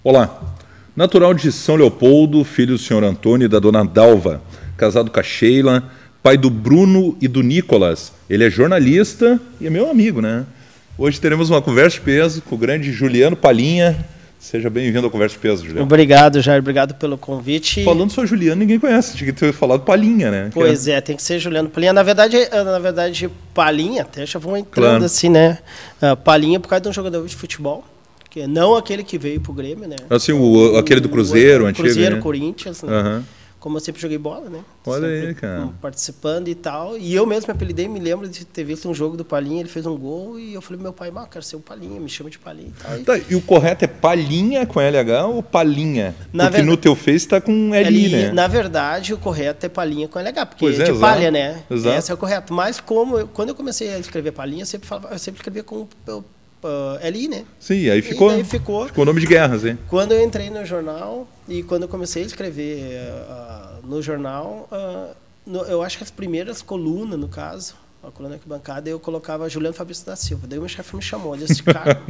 Olá, natural de São Leopoldo, filho do senhor Antônio e da dona Dalva, casado com a Sheila, pai do Bruno e do Nicolas. Ele é jornalista e é meu amigo, né? Hoje teremos uma conversa de peso com o grande Juliano Palinha. Seja bem-vindo à Conversa de Peso, Juliano. Obrigado, Jair. Obrigado pelo convite. Falando só Juliano, ninguém conhece. Tinha que ter falado Palinha, né? Pois é, tem que ser Juliano Palinha. Na verdade Palinha, até já vão entrando assim, né? Palinha por causa de um jogador de futebol, que é não aquele que veio pro Grêmio, né? Assim, aquele do Cruzeiro, antigo, Cruzeiro, né? Corinthians, né? Uhum. Como eu sempre joguei bola, né? Olha sempre aí, cara. Participando e tal. E eu mesmo me apelidei, me lembro de ter visto um jogo do Palinha, ele fez um gol e eu falei pro meu pai, eu quero ser o Palinha, me chama de Palinha e tal. Tá, e o correto é Palinha com LH ou Palinha? Porque no teu Face tá com LI, né? Na verdade, o correto é Palinha com LH, porque pois é de palha, né? Exato. Esse é o correto. Mas quando eu comecei a escrever Palinha, eu sempre escrevia com LI, né? Sim, aí ficou o nome de guerra, assim. Quando eu entrei no jornal e quando eu comecei a escrever no jornal, eu acho que as primeiras colunas, no caso, a coluna aqui bancada, eu colocava Juliano Fabrício da Silva. Daí o meu chefe me chamou, disse, cara,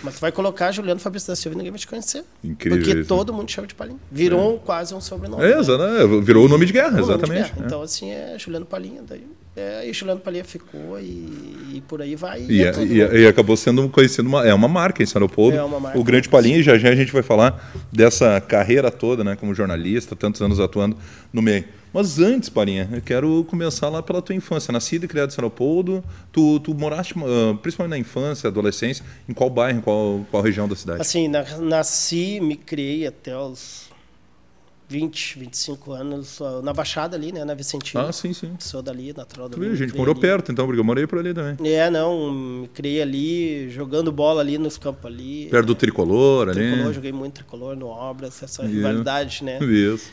mas tu vai colocar Juliano Fabrício da Silva e ninguém vai te conhecer. Incrível. Porque isso, todo mundo chama de Palinha. Virou quase um sobrenome. Virou o nome de guerra, exatamente. Nome de guerra. Então, assim, é Juliano Palinha. Daí, e Juliano Palinha ficou e por aí vai. E acabou sendo conhecido, uma marca em São Leopoldo. É uma marca. O grande Palinha, e já a gente vai falar dessa carreira toda, né, como jornalista, tantos anos atuando no meio. Mas antes, Palinha, eu quero começar lá pela tua infância. Nascido e criado em São Leopoldo, tu moraste, principalmente na infância, adolescência, em qual bairro, em qual região da cidade? Assim, nasci, me criei até os 20, 25 anos, na Baixada ali, né, na Vicentina. Ah, sim, sim. Sou dali, natural dali. A gente morou ali perto, então, porque eu morei por ali também. Me criei ali, jogando bola ali nos campos ali. Perto do Tricolor ali. Tricolor, joguei muito Tricolor no Obras, essa rivalidade, né? Isso.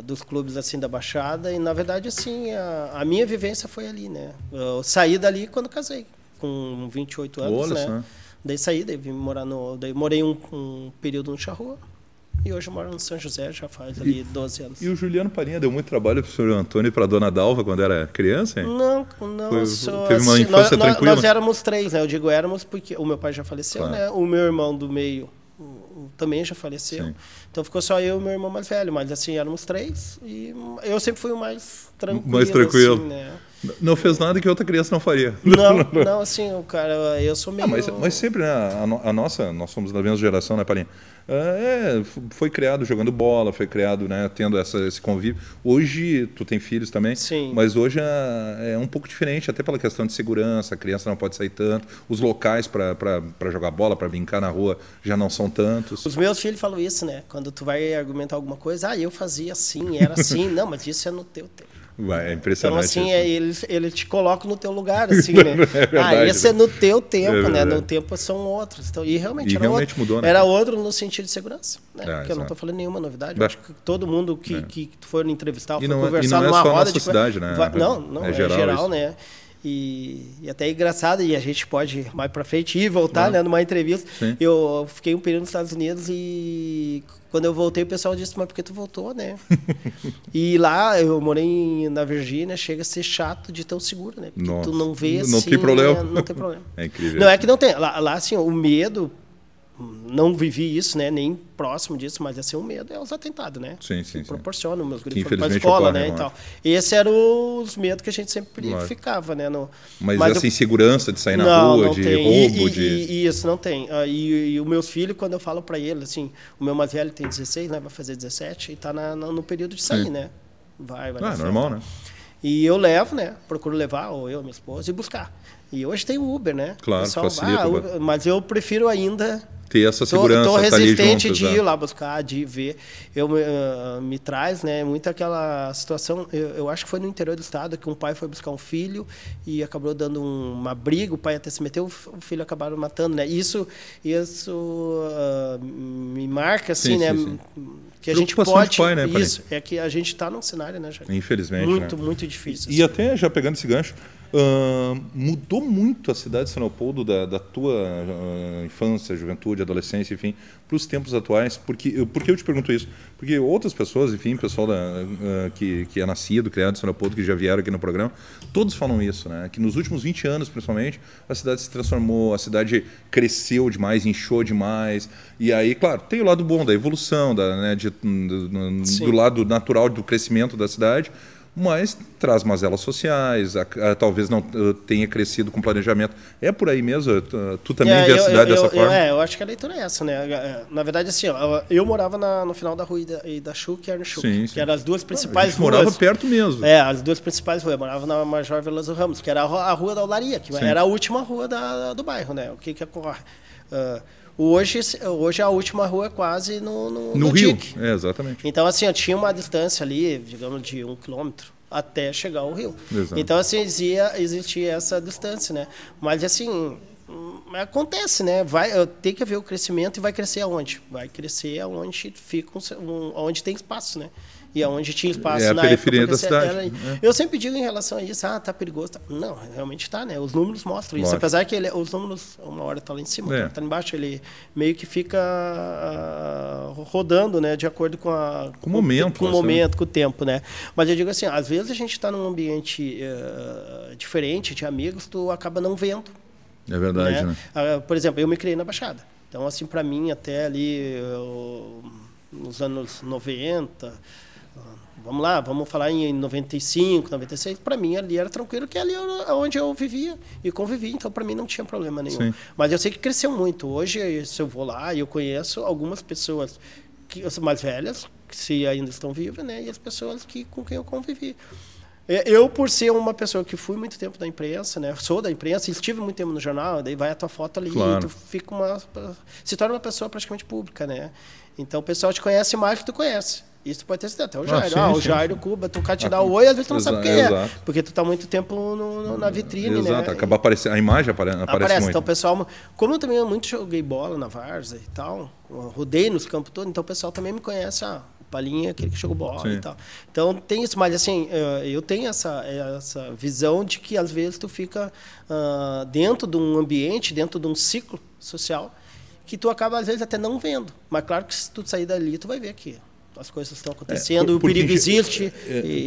Dos clubes, assim, da Baixada. E, na verdade, assim, a minha vivência foi ali, né? Eu saí dali quando casei, com 28 anos, olha né? Só. Daí saí, daí vim morar daí morei um período no Charrua. E hoje eu moro no São José, já faz ali 12 anos. E o Juliano Palinha deu muito trabalho para o senhor Antônio e para a dona Dalva quando era criança, hein? Não. Teve uma infância tranquila? Nós éramos três, né? Eu digo éramos porque o meu pai já faleceu, né? O meu irmão do meio também já faleceu. Sim. Então ficou só eu e meu irmão mais velho. Mas assim, éramos três e eu sempre fui o mais tranquilo. Mais tranquilo. Assim, né? Não fez nada que outra criança não faria. Não, assim, o cara, eu sou meio... Mas sempre, né, nós somos da mesma geração, né, Palinha? Foi criado jogando bola, foi criado, né, tendo esse convívio. Hoje, tu tem filhos também, sim, mas hoje é um pouco diferente, até pela questão de segurança, a criança não pode sair tanto, os locais para jogar bola, para brincar na rua, já não são tantos. Os meus filhos falam isso, né? Quando tu vai argumentar alguma coisa, eu fazia assim, era assim. Não, mas isso é no teu tempo. É impressionante. Então, assim, ele te coloca no teu lugar, assim, né? Verdade, esse é no teu tempo, né? No tempo são outros. Então, e realmente mudou, né? Era outro no sentido de segurança, né? Porque eu não estou falando nenhuma novidade. Eu acho que todo mundo que for entrevistar, for conversar numa roda... E não é só nossa cidade, né? Não, é geral, né? E até é engraçado, e a gente pode mais para frente ir e voltar, né, numa entrevista. Sim. Eu fiquei um período nos Estados Unidos e quando eu voltei o pessoal disse, mas por que tu voltou, né? E lá eu morei na Virgínia, chega a ser chato de tão seguro, né? Porque tu não vê assim... Não tem problema. Não tem problema. É incrível. Não é que não tem. Lá assim, o medo... Não vivi isso, né? Nem próximo disso, mas assim, o medo é os atentados, né? Sim. Proporciona, meus gringos foram pra escola, né? E tal. Esses eram os medos que a gente sempre ficava, né? Mas essa insegurança de sair na rua, de roubo, Isso, não tem. E os meus filhos, quando eu falo para eles, assim, o meu mais velho tem 16, né? Vai fazer 17 e tá no período de sair, né? Vai normal, né? E eu levo, né? Procuro levar, ou eu, minha esposa, e buscar. E hoje tem o Uber, né? Claro, pessoal, facilita. Mas eu prefiro ainda... Ter essa segurança, tô resistente junto, de ir lá buscar, de ver. Me traz, né, muito aquela situação, eu acho que foi no interior do estado, que um pai foi buscar um filho e acabou dando uma briga, o pai até se meteu, o filho acabaram matando, né? Isso me marca, assim, né? Sim. Que a gente pode... Pai, né, isso, é que a gente está num cenário, né, Jair? Infelizmente, muito difícil. E até, já pegando esse gancho, Mudou muito a cidade de São Leopoldo da tua infância, juventude, adolescência, enfim, para os tempos atuais? Por que eu te pergunto isso? Porque outras pessoas, enfim, pessoal que é nascido, criado em São Leopoldo, que já vieram aqui no programa, todos falam isso, né? Que nos últimos 20 anos, principalmente, a cidade se transformou, a cidade cresceu demais, inchou demais. E aí, claro, tem o lado bom da evolução, do lado natural do crescimento da cidade, mas traz mazelas sociais, talvez não tenha crescido com planejamento. É por aí mesmo? Tu também vê a cidade dessa forma? Eu acho que a leitura é essa, né? Na verdade, assim, eu morava no final da rua da Chuc e Arno-Chuc, que eram as duas principais ruas. Morava perto mesmo. As duas principais ruas. Eu morava na Major Veloso Ramos, que era a rua da Olaria, que era a última rua do bairro, né? O que ocorre? Hoje a última rua é quase no Rio. DIC. Exatamente. Então, assim, eu tinha uma distância ali, digamos, de 1 quilômetro até chegar ao rio. Exato. Então, assim, existia essa distância, né? Mas, assim, acontece, né? Tem que haver o crescimento e vai crescer aonde? Vai crescer aonde onde tem espaço, né? E aonde tinha espaço na periferia da cidade. Eu sempre digo em relação a isso, tá perigoso. Não, realmente tá, né? Os números mostram isso. Apesar que os números, uma hora tá lá em cima, outra tá lá embaixo, ele meio que fica rodando, né? De acordo com o momento, com o tempo, né? Mas eu digo assim, às vezes a gente está num ambiente diferente, de amigos, tu acaba não vendo. É verdade, né? Por exemplo, eu me criei na Baixada. Então, assim, para mim, até ali nos anos 90... Vamos falar em 95, 96, para mim ali era tranquilo, que ali era onde eu vivia e convivi, então para mim não tinha problema nenhum. Sim. Mas eu sei que cresceu muito. Hoje, se eu vou lá, eu conheço algumas pessoas mais velhas, que se ainda estão vivas, né, e as pessoas com quem eu convivi. Eu, por ser uma pessoa que fui muito tempo da imprensa, né, sou da imprensa, estive muito tempo no jornal, daí vai a tua foto ali, e tu se torna uma pessoa praticamente pública, né? Então o pessoal te conhece mais do que tu conhece. Isso pode ter sido até o Jairo. O Jairo Cuba, tu te dá o oi, às vezes tu não sabe quem é. Porque tu tá muito tempo na vitrine, né? Exato, acaba aparecendo, a imagem aparece muito. Então o pessoal, como eu também muito joguei bola na várzea e tal, rodei nos campos todos, então o pessoal também me conhece, o Palinha, aquele que jogou bola e tal. Então tem isso, mas assim, eu tenho essa visão de que às vezes tu fica dentro de um ambiente, dentro de um ciclo social, que tu acaba às vezes até não vendo. Mas claro que se tu sair dali, tu vai ver aqui. As coisas estão acontecendo, o perigo existe.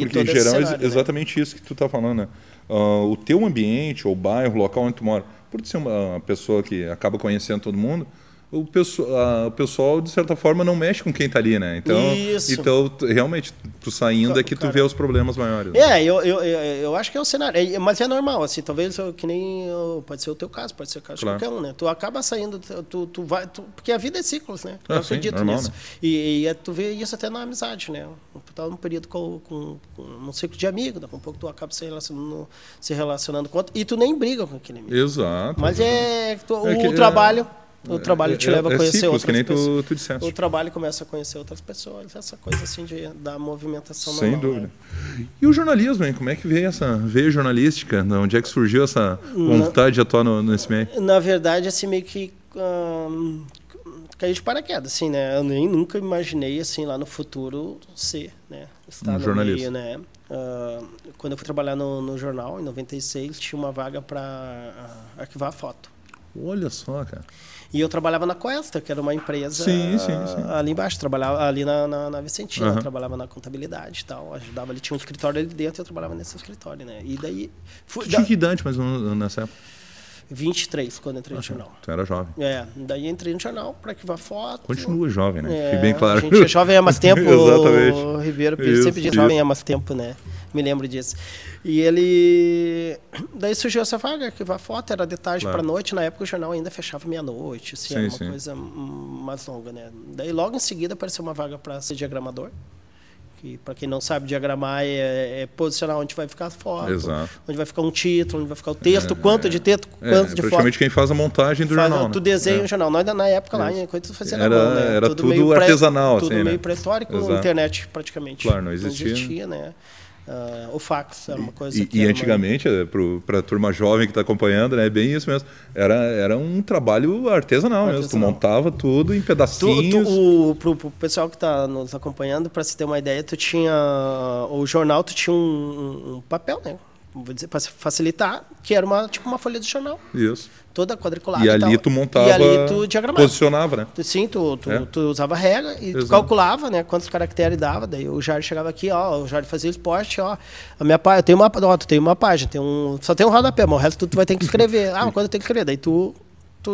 Porque, em geral, é exatamente isso que tu está falando, né? O teu ambiente, ou bairro, local onde tu mora, por ser uma pessoa que acaba conhecendo todo mundo, o pessoal, de certa forma, não mexe com quem está ali, né? Então realmente, tu saindo é que tu vê os problemas maiores. Eu acho que é o cenário. Mas é normal, assim, talvez pode ser o teu caso, pode ser o caso de qualquer um, né? Tu acaba saindo, tu vai... porque a vida é ciclos, né? Eu acredito normal, nisso. Né? E tu vê isso até na amizade, né? Tu tá num período com um ciclo de amigos, daqui a pouco tu acaba se relacionando com outro, e tu nem briga com aquele amigo. Exato. Mas o trabalho... O trabalho te leva a conhecer outras pessoas. Tu disseste. O trabalho começa a conhecer outras pessoas, essa coisa assim da movimentação normal. Sem dúvida. Né? E o jornalismo, hein? Como é que veio essa veia jornalística? Onde é que surgiu essa vontade de atuar nesse meio? Na verdade, assim, meio que caí de paraquedas, assim, né? Eu nem nunca imaginei, assim, lá no futuro estar no meio, né? Quando eu fui trabalhar no jornal, em 96, tinha uma vaga para arquivar a foto. Olha só, cara. E eu trabalhava na Coesta, que era uma empresa ali embaixo. Trabalhava ali na Vicentina, trabalhava na contabilidade e tal. Ajudava ali, tinha um escritório ali dentro e eu trabalhava nesse escritório, né? E daí... Tinha que idade, mais ou menos, nessa época? 23, quando entrei no jornal. Tu era jovem. Daí entrei no jornal para arquivar foto. Continua jovem, né? Fique bem claro. A gente é jovem há mais tempo. Exatamente. O Ribeiro sempre diz jovem há mais tempo, né? Me lembro disso. E ele... Daí surgiu essa vaga, arquivar foto, era de tarde para noite. Na época o jornal ainda fechava meia-noite, assim, era uma coisa mais longa, né? Daí logo em seguida apareceu uma vaga para ser diagramador. Que, para quem não sabe, diagramar é posicionar onde vai ficar a foto, onde vai ficar um título, onde vai ficar o texto, quanto de texto, quanto de foto. Praticamente quem faz a montagem do jornal. Tu desenha o jornal. Nós, na época lá, enquanto tu fazia na mão, né? Era tudo artesanal, tudo meio pré-histórico, internet praticamente. Claro, não existia, né? O fax era uma coisa que... E antigamente, para a turma jovem que está acompanhando, é bem isso mesmo. Era um trabalho artesanal mesmo. Tu montava tudo em pedacinhos. Para o pessoal que está nos acompanhando, para se ter uma ideia, o jornal, tu tinha um papel, né? vou dizer, para facilitar, que era tipo uma folha de jornal. Isso. Toda quadriculada. E ali tu montava, e ali tu diagramava. Posicionava, né? Sim, tu usava regra e tu calculava, né, quantos caracteres dava. Daí o Jair chegava aqui, o Jair fazia esporte, a minha página, tu tem uma página, só tem um rodapé, mas o resto tu vai ter que escrever. Quando tem que escrever, daí tu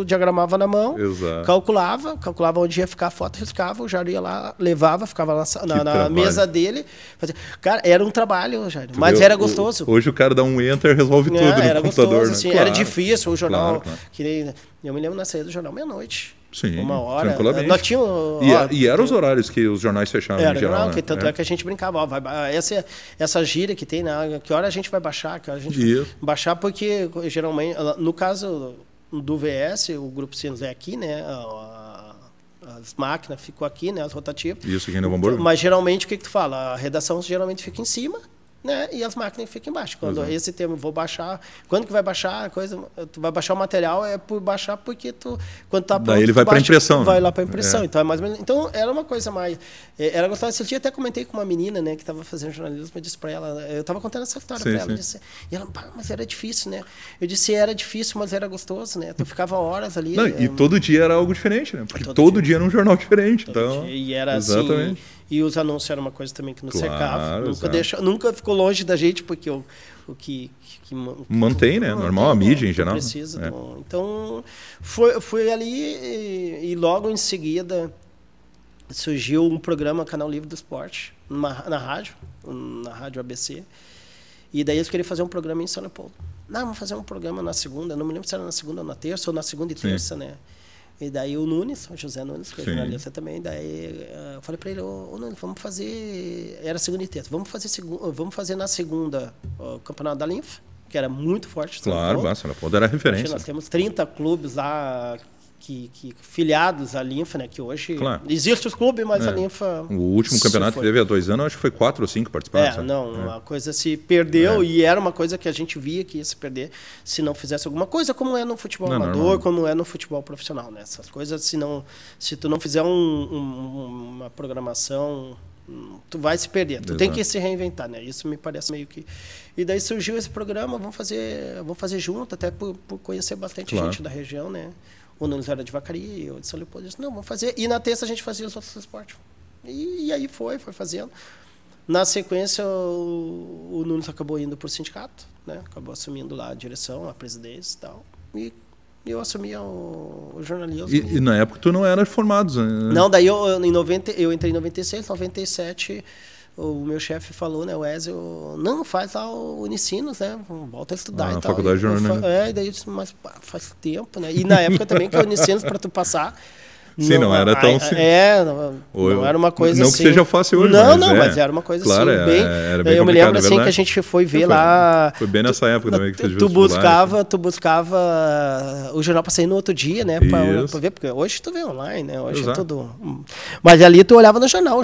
diagramava na mão, calculava onde ia ficar a foto, riscava, o Jair ia lá, levava, ficava na mesa dele. Fazia. Cara, era um trabalho, Jair, mas era gostoso. Hoje o cara dá um enter, resolve tudo no computador. Gostoso, né? Assim, era difícil o jornal. Eu me lembro na saída do jornal, meia-noite. Sim, 1 hora. Tranquilamente. Nós tínhamos, e eram os horários que os jornais fechavam em geral, né? Tanto é que a gente brincava, essa gíria que tem, né? Que hora a gente vai baixar, que hora a gente vai baixar, porque geralmente, no caso do VS, o Grupo Sinos é aqui, né? As máquinas ficam aqui, né? As rotativas. Isso aqui em Novo Hamburgo. Mas geralmente o que tu fala? A redação geralmente fica em cima, né? E as máquinas ficam embaixo. Quando esse termo, vou baixar, quando que vai baixar a coisa? Tu vai baixar o material, é por baixar porque quando tá pronto, daí ele vai para impressão. Vai lá para impressão. Então é mais ou menos. Então era uma coisa mais. Era gostosa. Esse dia até comentei com uma menina, né, que estava fazendo jornalismo, eu disse para ela, eu estava contando essa história para ela, e ela, mas era difícil, né? Eu disse, era difícil, mas era gostoso, né? Tu ficava horas ali. Não, e todo dia era algo diferente, né? Porque todo dia era um jornal diferente. Então, dia. E era exatamente. Assim. E os anúncios eram uma coisa também que nos cercava. Nunca ficou longe da gente, porque o que mantém, né? Normal, a mídia em geral. Precisa. Então, foi ali e logo em seguida surgiu um programa Canal Livre do Esporte, na rádio ABC. E daí eles queriam fazer um programa em São Leopoldo. Vamos fazer um programa na segunda, não me lembro se era na segunda ou na terça, ou na segunda e terça, né? E daí o José Nunes, que é jornalista também, daí eu falei para ele, Nunes, vamos fazer, era segunda e terça, vamos fazer na segunda o Campeonato da Linfa, que era muito forte. Claro, São Leopoldo era referência. Nós temos 30 clubes lá que filiados à Linfa, né? Que hoje existe os clubes, mas a Linfa... O último campeonato que teve há 2 anos, acho que foi 4 ou 5 participantes. A coisa se perdeu e era uma coisa que a gente via que ia se perder se não fizesse alguma coisa, como é no futebol amador, como é no futebol profissional, né? Essas coisas, se tu não fizer uma programação, tu vai se perder. Tu tem que se reinventar, né? Isso me parece meio que... E daí surgiu esse programa, vamos fazer junto, até por conhecer bastante gente da região, né? O Nunes era de Vacaria, eu de São Leopoldo, disse, não, vamos fazer. E na terça a gente fazia os outros esportes. E aí foi fazendo. Na sequência, o Nunes acabou indo para o sindicato, né? Acabou assumindo lá a direção, a presidência e tal. E eu assumi o jornalismo. E na época tu não era formado? Né? Não, daí eu entrei em 96, 97... O meu chefe falou, né, o Ezio, não, faz lá o Unicinos, né, volta a estudar e tal. Faculdade de jornalismo. E daí eu disse, mas faz tempo, né, e na época também que o Unicinos, para tu passar... Sim, não era tão simples. Não era uma coisa não assim... Não que seja fácil hoje, mas era uma coisa assim, bem... Era bem eu me lembro assim que a gente foi ver lá... Foi bem nessa época também que fez tu buscava o jornal para sair no outro dia, né, para ver, porque hoje tu vê online, né, hoje é tudo... Mas ali tu olhava no jornal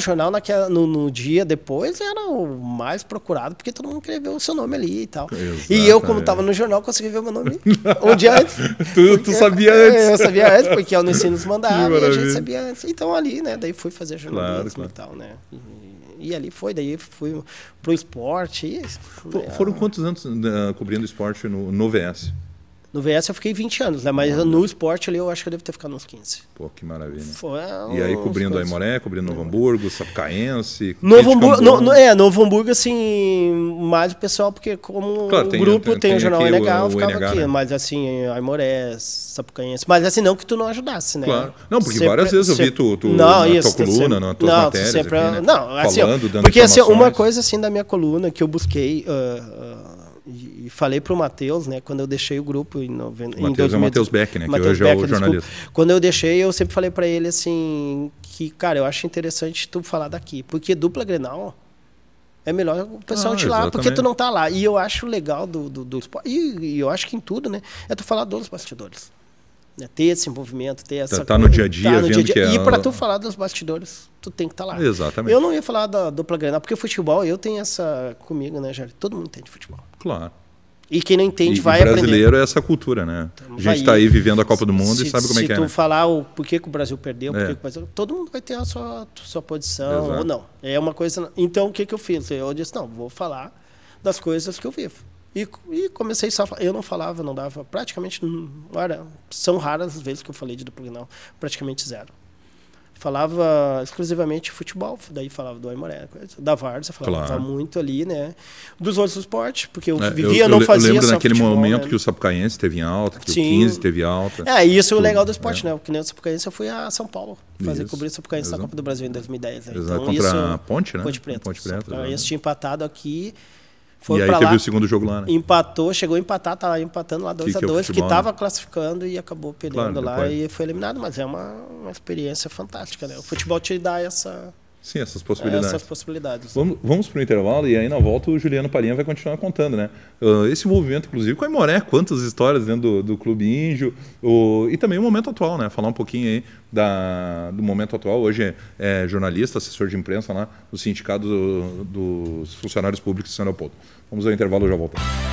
no dia depois era o mais procurado, porque todo mundo queria ver o seu nome ali e tal. E eu, como estava no jornal, consegui ver o meu nome um dia antes. Tu sabia antes. Eu sabia antes, porque o Unicinos mandava. A gente sabia antes. Então ali, né? Daí fui fazer jornalismo e tal, né? E ali daí fui pro esporte. Foram quantos anos cobrindo esporte no VS? No VS eu fiquei 20 anos, né? Mas no esporte ali eu acho que eu devo ter ficado uns 15. Pô, que maravilha. E aí cobrindo a Aimoré, cobrindo Novo Hamburgo, Sapucaense... Novo Hamburgo, assim, mais o pessoal, porque como o grupo tem o jornal NH, eu ficava aqui. Né? Mas assim, Aimoré, Sapucaense... Mas assim, não que tu não ajudasse, né? Claro. Não, porque várias vezes eu vi tu na tua coluna, nas tuas matérias sempre, aqui, né? Não, assim, falando, dando porque assim, uma coisa assim da minha coluna que eu busquei... E falei para o Matheus, né, quando eu deixei o grupo em 2000. É o Matheus Beck, né, que hoje é o jornalista. Quando eu deixei, eu sempre falei para ele assim, que, cara, eu acho interessante tu falar daqui, porque dupla Grenal é melhor o pessoal te lá, porque tu não tá lá. E eu acho legal do esporte, e eu acho que em tudo, né, é tu falar dos bastidores. Né, ter esse envolvimento, ter essa... Tá no dia a dia, vendo que é... E para tu falar dos bastidores, tu tem que estar lá. Exatamente. Eu não ia falar da dupla Grenal, porque o futebol, eu tenho essa comigo, né, Jair? Todo mundo entende futebol. Claro. E quem não entende vai aprender. O brasileiro é essa cultura, né? Então, a gente está aí vivendo a Copa do Mundo e sabe como é que é. Se tu falar o porquê que o Brasil perdeu, todo mundo vai ter a sua posição. Exato. Ou não. É uma coisa... Então, o que eu fiz? Eu disse, não, vou falar das coisas que eu vivo. E comecei só... Eu não falava, não dava... Praticamente... São raras as vezes que eu falei de duplo Grenal. Praticamente zero. Falava exclusivamente futebol, daí falava do Aimoré, da Várzea, falava muito ali, né? Dos outros esportes, porque eu vivia, não fazia eu lembro só naquele futebol, momento, né? Que o Sapucaense teve em alta, que o 15 teve alta. Isso é o legal do esporte, né? Porque nem o Sapucaense eu fui a São Paulo cobrir o Sapucaense na Copa do Brasil em 2010. Né? Então, contra a Ponte, né? Ponte Preta. Ponte Preta. O Sapucaense tinha empatado aqui. E aí teve o segundo jogo lá, né? Empatou, chegou a empatar, tá empatando lá 2-2, que estava classificando e acabou perdendo lá e foi eliminado, mas é uma experiência fantástica, né? O futebol te dá essas possibilidades. Vamos para o intervalo e aí na volta o Juliano Palinha vai continuar contando, né? Esse envolvimento, inclusive, com a Aimoré, quantas histórias dentro do Clube Índio, e também o momento atual, né? Falar um pouquinho aí do momento atual. Hoje é jornalista, assessor de imprensa lá no Sindicato dos Funcionários Públicos de São Leopoldo. Vamos ao intervalo, já voltamos.